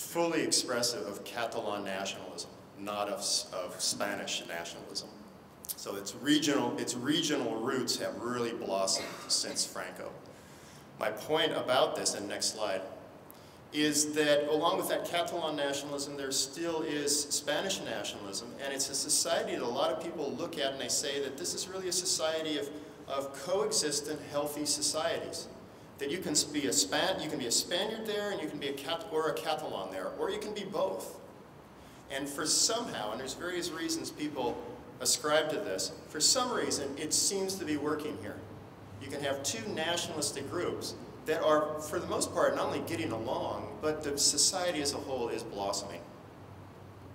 fully expressive of Catalan nationalism, not of Spanish nationalism. So its regional roots have really blossomed since Franco. My point about this, and next slide, is that along with that Catalan nationalism, there still is Spanish nationalism, and it's a society that a lot of people look at and they say that this is really a society of coexistent, healthy societies. That you can be a Spaniard there, and you can be a Catalan there, or you can be both. And for somehow, and there's various reasons people ascribe to this, for some reason it seems to be working here. You can have two nationalistic groups that are, for the most part, not only getting along, but the society as a whole is blossoming.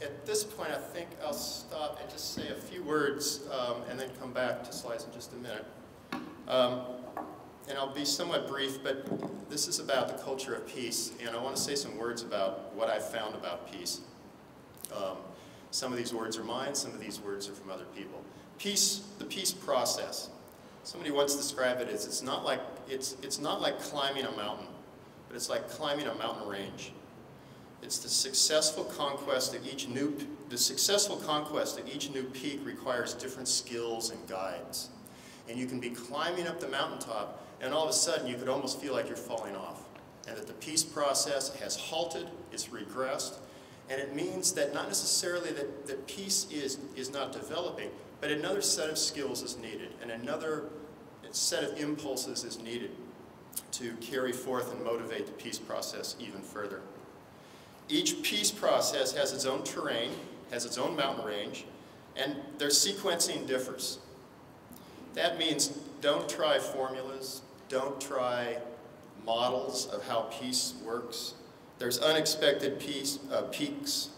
At this point, I think I'll stop and just say a few words and then come back to slides in just a minute. And I'll be somewhat brief, but this is about the culture of peace, and I want to say some words about what I've found about peace. Some of these words are mine, some of these words are from other people. Peace, the peace process. Somebody once described it as it's not like climbing a mountain, but it's like climbing a mountain range. It's the successful conquest of each new peak requires different skills and guides. And you can be climbing up the mountaintop, and all of a sudden you could almost feel like you're falling off. And that the peace process has halted, it's regressed, and it means that not necessarily that peace is not developing, but another set of skills is needed, and another set of impulses is needed to carry forth and motivate the peace process even further. Each peace process has its own terrain, has its own mountain range, and their sequencing differs. That means don't try formulas, don't try models of how peace works. There's unexpected peaks.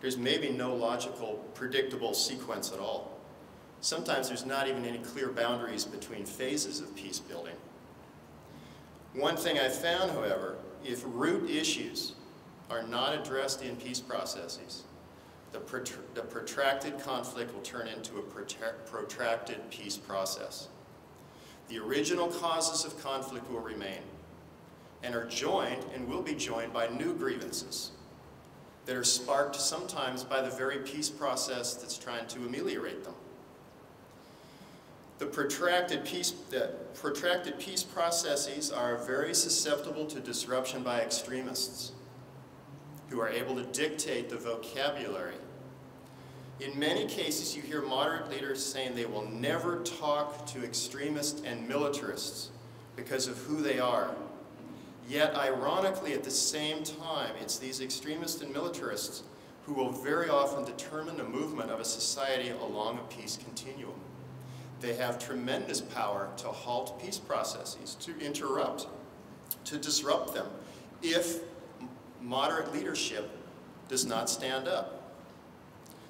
There's maybe no logical, predictable sequence at all. Sometimes there's not even any clear boundaries between phases of peace building. One thing I found, however, if root issues are not addressed in peace processes, the protracted conflict will turn into a protracted peace process. The original causes of conflict will remain and are joined and will be joined by new grievances that are sparked sometimes by the very peace process that's trying to ameliorate them. The protracted peace processes are very susceptible to disruption by extremists who are able to dictate the vocabulary. In many cases, you hear moderate leaders saying they will never talk to extremists and militarists because of who they are. Yet, ironically, at the same time, it's these extremists and militarists who will very often determine the movement of a society along a peace continuum. They have tremendous power to halt peace processes, to interrupt, to disrupt them, if moderate leadership does not stand up.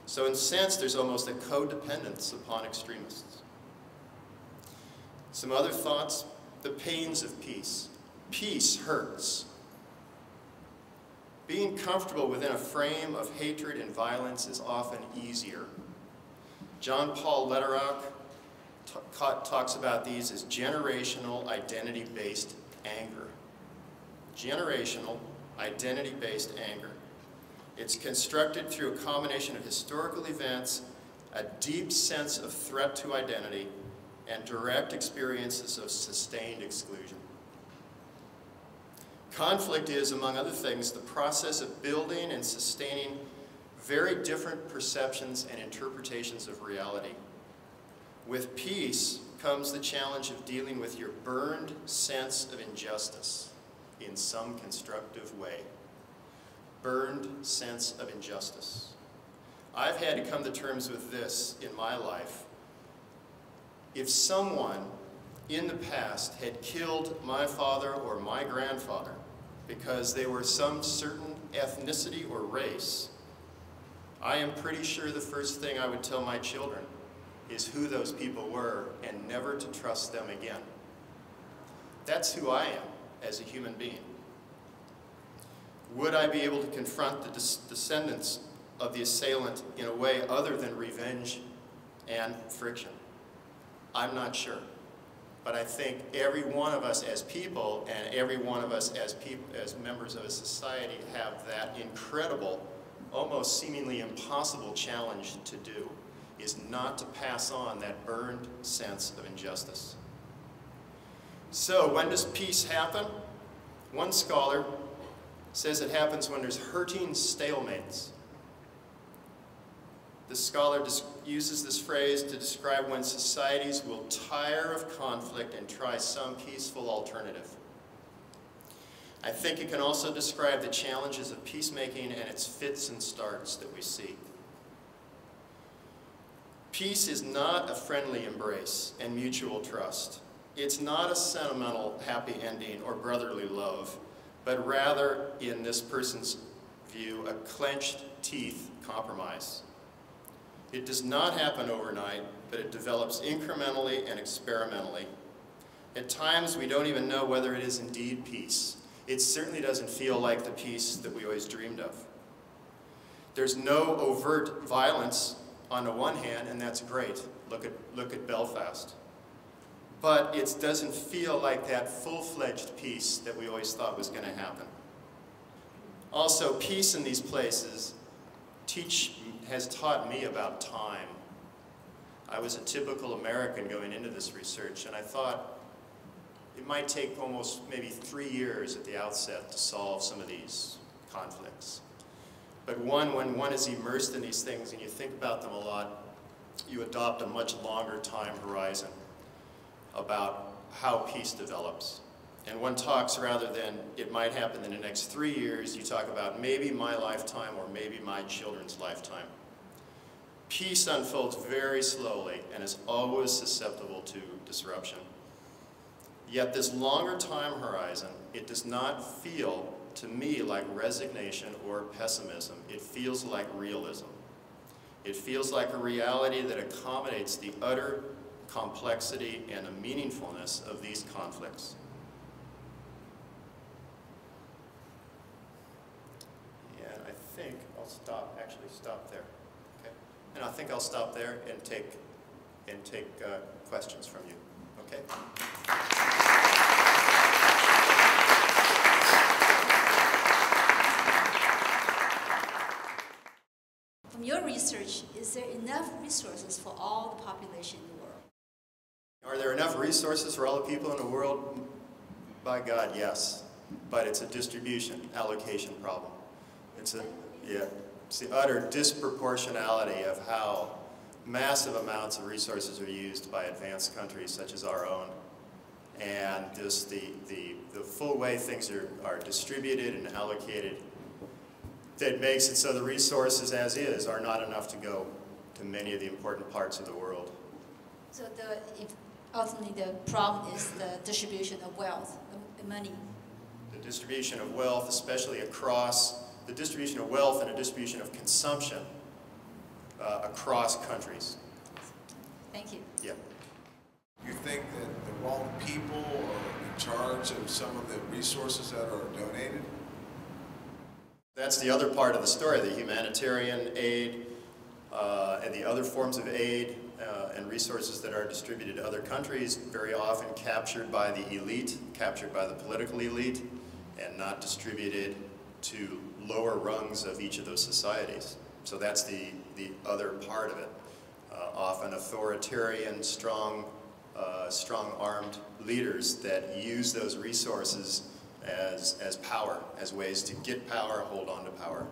So in a sense, there's almost a codependence upon extremists. Some other thoughts, the pains of peace. Peace hurts. Being comfortable within a frame of hatred and violence is often easier. John Paul Lederach talks about these as generational identity-based anger. Generational identity-based anger. It's constructed through a combination of historical events, a deep sense of threat to identity, and direct experiences of sustained exclusion. Conflict is, among other things, the process of building and sustaining very different perceptions and interpretations of reality. With peace comes the challenge of dealing with your burned sense of injustice in some constructive way. Burned sense of injustice. I've had to come to terms with this in my life. If someone in the past had killed my father or my grandfather because they were some certain ethnicity or race, I am pretty sure the first thing I would tell my children is who those people were and never to trust them again. That's who I am as a human being. Would I be able to confront the descendants of the assailant in a way other than revenge and friction? I'm not sure. but I think every one of us as people and every one of us as members of a society have that incredible, almost seemingly impossible challenge to do, is not to pass on that burned sense of injustice. So when does peace happen? One scholar says it happens when there's hurting stalemates. The scholar uses this phrase to describe when societies will tire of conflict and try some peaceful alternative. I think it can also describe the challenges of peacemaking and its fits and starts that we see. Peace is not a friendly embrace and mutual trust. It's not a sentimental happy ending or brotherly love, but rather, in this person's view, a clenched teeth compromise. It does not happen overnight, but it develops incrementally and experimentally. At times, we don't even know whether it is indeed peace. It certainly doesn't feel like the peace that we always dreamed of. There's no overt violence on the one hand, and that's great. Look at Belfast. But it doesn't feel like that full-fledged peace that we always thought was going to happen. Also, peace in these places has taught me about time. I was a typical American going into this research, and I thought it might take almost maybe 3 years at the outset to solve some of these conflicts. But when one is immersed in these things and you think about them a lot, you adopt a much longer time horizon about how peace develops. And one talks, rather than it might happen in the next 3 years, you talk about maybe my lifetime or maybe my children's lifetime. Peace unfolds very slowly and is always susceptible to disruption. Yet this longer time horizon, it does not feel to me like resignation or pessimism. It feels like realism. It feels like a reality that accommodates the utter complexity and the meaningfulness of these conflicts. And I think I'll stop there. Okay? And I think I'll stop there and take questions from you. Okay? From your research, is there enough resources for all the population in the world? Are there enough resources for all the people in the world? By God, yes. But it's a distribution, allocation problem. It's the utter disproportionality of how massive amounts of resources are used by advanced countries such as our own. And just the full way things are distributed and allocated, that makes it so the resources as is are not enough to go to many of the important parts of the world. So ultimately the problem is the distribution of wealth, the money. The distribution of wealth, especially across, the distribution of wealth and the distribution of consumption across countries. Thank you. Yeah. You think that the wrong people are in charge of some of the resources that are donated? That's the other part of the story, the humanitarian aid and the other forms of aid and resources that are distributed to other countries, very often captured by the elite, captured by the political elite, and not distributed to lower rungs of each of those societies. So that's the other part of it. Often authoritarian, strong-armed leaders that use those resources as power, as ways to get power, hold on to power.